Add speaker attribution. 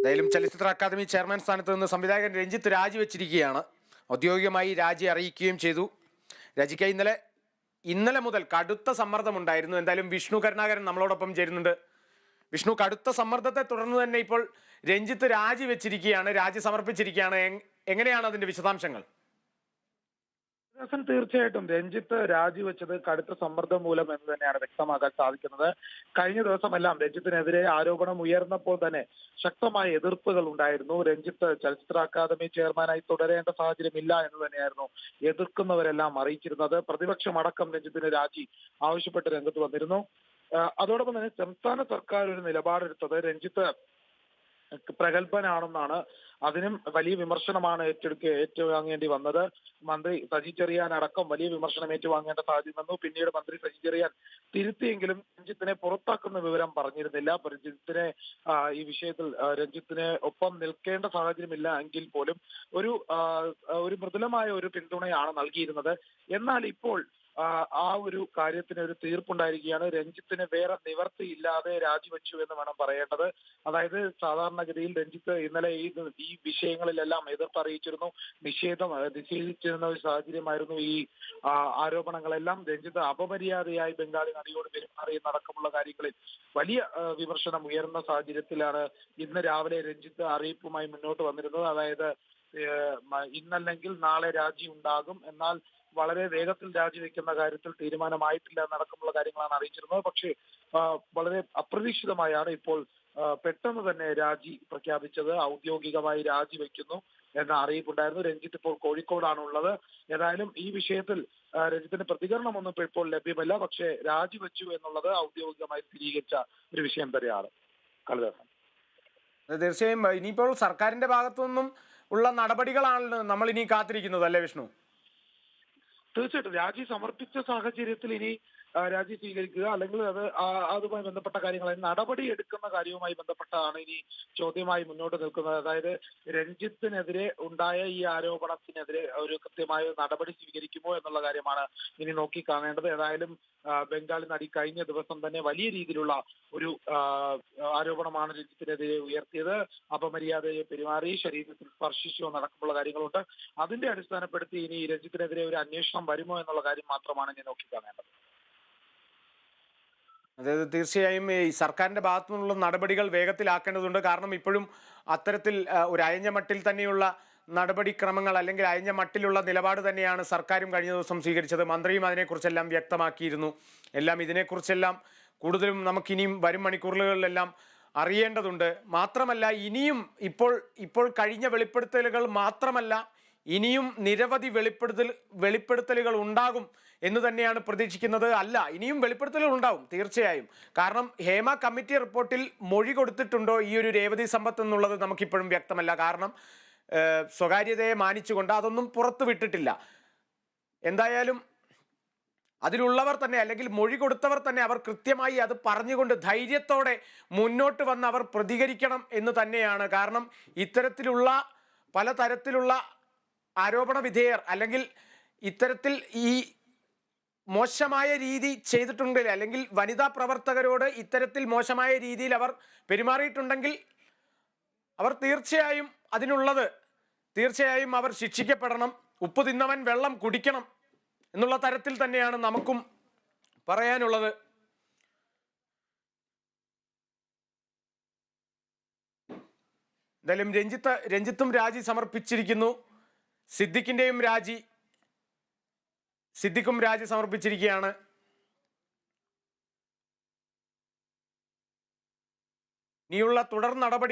Speaker 1: എന്തായാലും ചലച്ചിത്ര academy chairman സ്ഥാനത്ത് നിന്ന് സംവിധായകൻ രഞ്ജിത്ത് രാജിവെച്ചിരിക്കുകയാണ്. ഔദ്യോഗികമായി രാജി അറിയിക്കുകയും ചെയ്തു. രാജിക്കായി ഇന്നലെ മുതൽ കടുത്ത സമ്മർദ്ദമുണ്ടായിരുന്നു. എന്തായാലും വിഷ്ണു കരുണാകരൻ നമ്മളോടൊപ്പം ചേരുന്നുണ്ട്. വിഷ്ണു, കടുത്ത സമ്മർദ്ദത്തെ തുടർന്ന് തന്നെ ഇപ്പോൾ രഞ്ജിത്ത് രാജിവെച്ചിരിക്കുകയാണ്, രാജി സമർപ്പിച്ചിരിക്കുകയാണ്. എങ്ങനെയാണ് അതിന്റെ വിശദാംശങ്ങൾ?
Speaker 2: തീർച്ചയായിട്ടും രഞ്ജിത്ത് രാജിവെച്ചത് കടുത്ത സമ്മർദ്ദം മൂലം എന്ന് തന്നെയാണ് വ്യക്തമാക്കാൻ സാധിക്കുന്നത്. കഴിഞ്ഞ ദിവസമെല്ലാം രഞ്ജിത്തിനെതിരെ ആരോപണം ഉയർന്നപ്പോൾ തന്നെ ശക്തമായ എതിർപ്പുകൾ ഉണ്ടായിരുന്നു. രഞ്ജിത്ത് ചലച്ചിത്ര അക്കാദമി ചെയർമാനായി തുടരേണ്ട സാഹചര്യമില്ല എന്ന് തന്നെയായിരുന്നു എതിർക്കുന്നവരെല്ലാം അറിയിച്ചിരുന്നത്. പ്രതിപക്ഷം അടക്കം രഞ്ജിത്തിന് രാജി ആവശ്യപ്പെട്ട് രംഗത്ത് വന്നിരുന്നു. അതോടൊപ്പം തന്നെ സംസ്ഥാന സർക്കാർ ഒരു നിലപാടെടുത്തത് രഞ്ജിത്ത് പ്രഗത്ഭനാണെന്നാണ്. അതിനും വലിയ വിമർശനമാണ് ഏറ്റുവാങ്ങേണ്ടി വന്നത്. മന്ത്രി സജി ചെറിയാൻ അടക്കം വലിയ വിമർശനം ഏറ്റുവാങ്ങേണ്ട സാഹചര്യം വന്നു. പിന്നീട് മന്ത്രി സജി ചെറിയാൻ തിരുത്തിയെങ്കിലും രഞ്ജിത്തിനെ പുറത്താക്കുന്ന വിവരം പറഞ്ഞിരുന്നില്ല. രഞ്ജിത്തിനെ ഈ വിഷയത്തിൽ രഞ്ജിത്തിന് ഒപ്പം നിൽക്കേണ്ട സാഹചര്യമില്ല എങ്കിൽ പോലും ഒരു മൃദുലമായ ഒരു പിന്തുണയാണ് നൽകിയിരുന്നത്. എന്നാൽ ഇപ്പോൾ ആ ഒരു കാര്യത്തിന് ഒരു തീർപ്പുണ്ടായിരിക്കുകയാണ്. രഞ്ജിത്തിന് വേറെ നിവർത്തിയില്ലാതെ രാജിവെച്ചു എന്ന് വേണം പറയേണ്ടത്. അതായത് സാധാരണഗതിയിൽ രഞ്ജിത്ത് ഇന്നലെ ഈ വിഷയങ്ങളിലെല്ലാം എതിർപ്പ് അറിയിച്ചിരുന്നു, നിഷേധിച്ചിരുന്ന ഒരു സാഹചര്യമായിരുന്നു. ഈ ആരോപണങ്ങളെല്ലാം രഞ്ജിത്ത് അപമര്യാദയായി ബംഗാളി നടിയോട് പെരുമാറിയെന്നടക്കമുള്ള കാര്യങ്ങളിൽ വലിയ വിമർശനം ഉയർന്ന സാഹചര്യത്തിലാണ് ഇന്ന് രാവിലെ രഞ്ജിത്ത് അറിയിപ്പുമായി മുന്നോട്ട് വന്നിരുന്നത്. അതായത് ഇന്നല്ലെങ്കിൽ നാളെ രാജി ഉണ്ടാകും, എന്നാൽ വളരെ വേഗത്തിൽ രാജിവെക്കുന്ന കാര്യത്തിൽ തീരുമാനമായിട്ടില്ല എന്നടക്കമുള്ള കാര്യങ്ങളാണ് അറിയിച്ചിരുന്നത്. പക്ഷേ വളരെ അപ്രതീക്ഷിതമായാണ് ഇപ്പോൾ പെട്ടെന്ന് തന്നെ രാജി പ്രഖ്യാപിച്ചത്. ഔദ്യോഗികമായി രാജിവെക്കുന്നു എന്ന അറിയിപ്പുണ്ടായിരുന്നു. രഞ്ജിത്ത് ഇപ്പോൾ കോഴിക്കോടാണുള്ളത്. ഏതായാലും ഈ വിഷയത്തിൽ രഞ്ജിത്തിന്റെ പ്രതികരണമൊന്നും ഇപ്പോൾ ലഭ്യമല്ല. പക്ഷേ രാജിവെച്ചു എന്നുള്ളത് ഔദ്യോഗികമായി സ്ഥിരീകരിച്ച ഒരു വിഷയം തന്നെയാണ്. കളിദാസൻ,
Speaker 1: തീർച്ചയായും ഇനിയിപ്പോൾ സർക്കാരിന്റെ ഭാഗത്തുനിന്നും ഉള്ള നടപടികളാണ് നമ്മൾ ഇനി കാത്തിരിക്കുന്നത്, അല്ലേ വിഷ്ണു?
Speaker 2: തീർച്ചയായിട്ടും രാജി സമർപ്പിച്ച സാഹചര്യത്തിൽ ഇനി രാജി സ്വീകരിക്കുക, അല്ലെങ്കിൽ അതുമായി ബന്ധപ്പെട്ട കാര്യങ്ങൾ നടപടി എടുക്കുന്ന കാര്യവുമായി ബന്ധപ്പെട്ടാണ് ഇനി ചോദ്യമായി മുന്നോട്ട് നിൽക്കുന്നത്. അതായത് രഞ്ജിത്തിനെതിരെ ഉണ്ടായ ഈ ആരോപണത്തിനെതിരെ ഒരു കൃത്യമായ നടപടി സ്വീകരിക്കുമോ എന്നുള്ള കാര്യമാണ് ഇനി നോക്കി കാണേണ്ടത്. ഏതായാലും ബംഗാളി നടി കഴിഞ്ഞ ദിവസം തന്നെ വലിയ രീതിയിലുള്ള ഒരു ആരോപണമാണ് രഞ്ജിത്തിനെതിരെ ഉയർത്തിയത്. അപമര്യാദയെ പെരുമാറി, ശരീരത്തിൽ സ്പർശിച്ചോ നടക്കുമുള്ള കാര്യങ്ങളുണ്ട്. അതിന്റെ അടിസ്ഥാനപ്പെടുത്തി ഇനി രഞ്ജിത്തിനെതിരെ ഒരു അന്വേഷണം വരുമോ എന്നുള്ള കാര്യം മാത്രമാണ് ഇനി നോക്കി കാണേണ്ടത്.
Speaker 1: അതായത് തീർച്ചയായും ഈ സർക്കാരിന്റെ ഭാഗത്തു നിന്നുള്ള നടപടികൾ വേഗത്തിലാക്കേണ്ടതുണ്ട്. കാരണം ഇപ്പോഴും അത്തരത്തിൽ ഒരു അയഞ്ഞ മട്ടിൽ തന്നെയുള്ള നടപടിക്രമങ്ങൾ അല്ലെങ്കിൽ അയഞ്ഞ മട്ടിലുള്ള നിലപാട് തന്നെയാണ് സർക്കാരും കഴിഞ്ഞ ദിവസം സ്വീകരിച്ചത്. മന്ത്രിയും അതിനെക്കുറിച്ചെല്ലാം വ്യക്തമാക്കിയിരുന്നു. ഇതിനെക്കുറിച്ചെല്ലാം കൂടുതലും നമുക്കിനിയും വരും മണിക്കൂറുകളിലെല്ലാം അറിയേണ്ടതുണ്ട്. മാത്രമല്ല ഇപ്പോൾ കഴിഞ്ഞ വെളിപ്പെടുത്തലുകൾ മാത്രമല്ല, ഇനിയും നിരവധി വെളിപ്പെടുത്തലുകൾ ഉണ്ടാകും എന്ന് തന്നെയാണ് പ്രതീക്ഷിക്കുന്നത്. ഇനിയും വെളിപ്പെടുത്തലുകൾ ഉണ്ടാവും തീർച്ചയായും. കാരണം ഹേമ കമ്മിറ്റി റിപ്പോർട്ടിൽ മൊഴി കൊടുത്തിട്ടുണ്ടോ ഈ ഒരു രേവതി സമ്പത്ത് എന്നുള്ളത് നമുക്കിപ്പോഴും വ്യക്തമല്ല. കാരണം സ്വകാര്യതയെ മാനിച്ചുകൊണ്ട് അതൊന്നും പുറത്തു വിട്ടിട്ടില്ല. എന്തായാലും അതിലുള്ളവർ തന്നെ, അല്ലെങ്കിൽ മൊഴി കൊടുത്തവർ തന്നെ, അവർ കൃത്യമായി അത് പറഞ്ഞുകൊണ്ട് ധൈര്യത്തോടെ മുന്നോട്ട് വന്ന് അവർ പ്രതികരിക്കണം എന്ന് തന്നെയാണ്. കാരണം ഇത്തരത്തിലുള്ള പലതരത്തിലുള്ള ആരോപണ വിധേയർ അല്ലെങ്കിൽ ഇത്തരത്തിൽ ഈ മോശമായ രീതി ചെയ്തിട്ടുണ്ടെങ്കിൽ, അല്ലെങ്കിൽ വനിതാ പ്രവർത്തകരോട് ഇത്തരത്തിൽ മോശമായ രീതിയിൽ അവർ പെരുമാറിയിട്ടുണ്ടെങ്കിൽ അവർ തീർച്ചയായും അവർ ശിക്ഷിക്കപ്പെടണം. ഉപ്പ് തിന്നവൻ വെള്ളം കുടിക്കണം എന്നുള്ള തരത്തിൽ തന്നെയാണ് നമുക്കും പറയാനുള്ളത്. എന്തായാലും രഞ്ജിത്തും രാജി സമർപ്പിച്ചിരിക്കുന്നു. സിദ്ദിഖും രാജി സമർപ്പിച്ചിരിക്കുകയാണ്. ഇനിയുള്ള തുടർ നടപടികൾ